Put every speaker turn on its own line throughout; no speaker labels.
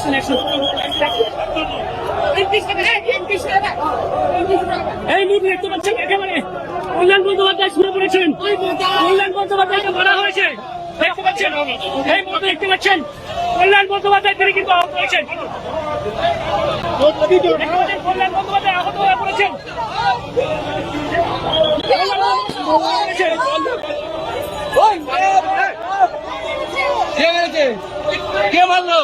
এই মুহূর্তে দেখতে পাচ্ছেন একেবারে কল্যাণ বন্দ্যোপাধ্যায় শুরু করেছেন। কল্যাণ বন্দ্যোপাধ্যায়কে মারা হয়েছে দেখতে পাচ্ছেন। এই মুহূর্তে দেখতে পাচ্ছেন কল্যাণ বন্দ্যোপাধ্যায় তিনি কিন্তু আহত হয়েছেন। কল্যাণ বন্দ্যোপাধ্যায় আহত হয়ে পড়েছেন।
কে মারলো?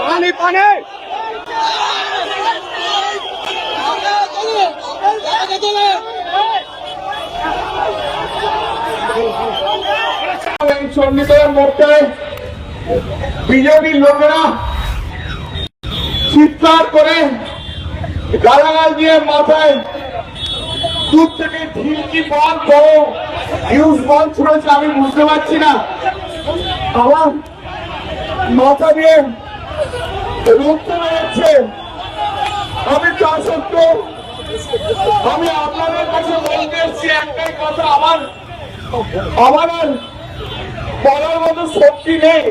পানি পানি
চণ্ডীতলার মোড়ে বিজেপির লোকেরা চিৎকার করে গালাগাল দিয়ে মাথায় দূর থেকে ঢিলকি বল করো হিউজ বল ছুড়েছে। আমি বুঝতে পারছি না, আমার মাথা দিয়ে রক্ত বেরোচ্ছে। আমি তা সত্ত্বেও আমি আপনাদের কাছে বলতে এসেছি একটাই কথা, আমার আর বলার মতো শক্তি নেই।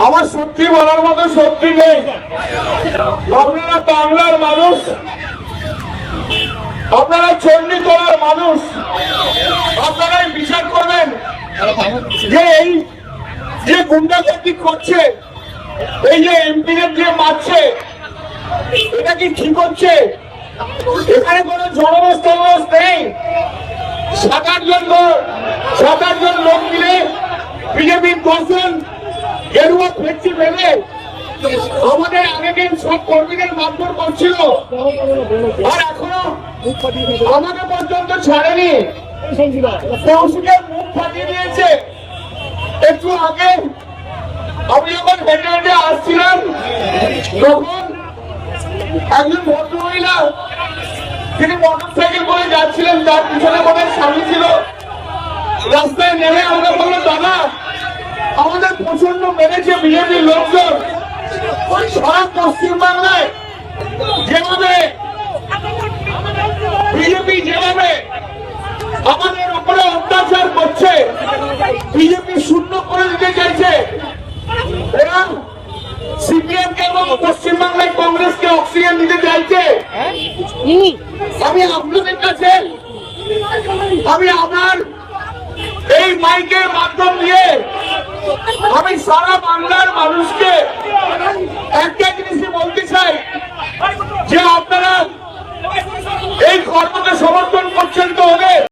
আমার সত্যি বলার মতো শক্তি নেই। আপনারা বাংলার মানুষ, আপনারা চণ্ডীতলার মানুষ, আপনারাই বিচার করবেন যে এই যে গুন্ডাগর্দি করছে, এই যে এমপিদের দিয়ে মারছে, এটা কি ঠিক হচ্ছে? এখানে কোনো জনবস্থান নেই। 7-8 জন লোক মিলে বিজেপির 10 জন গেরুয়া ফেটছি ফেলে আমাদের আগের সব কর্মীদের মারধর করছিল, আর এখনো আমাকে পর্যন্ত ছাড়েনি। কৌশিকের মুখ ফাটিয়ে দিয়েছে। একটু আগে আমি যখন হেঁটে হেঁটে আসছিলাম তখন একজন ভদ্রমহিলা তিনি মোটর সাইকেল করে যাচ্ছিলেন, তার পিছনে মনে স্বামী ছিল। রাস্তায় নেমে আমরা বললো, দাদা আমাদের প্রচন্ড মেরেছে বিজেপির লোকজন। সারা পশ্চিমবাংলায় যেভাবে বিজেপি যেভাবে আমাদের উপরে অত্যাচার করছে, বিজেপি শূন্য করে দিতে চাইছে, এরা সিপিএম কে এবং পশ্চিমবাংলায় কংগ্রেসকে অক্সিজেন দিতে চাইছে। আমি আপনাদের কাছে আমি আমার এই মাইকের মাধ্যম দিয়ে আমি সারা বাংলার মানুষকে একটা জিনিসই বলতে চাই যে আপনারা এই কর্মকে সমর্থন করছেন তো হবে।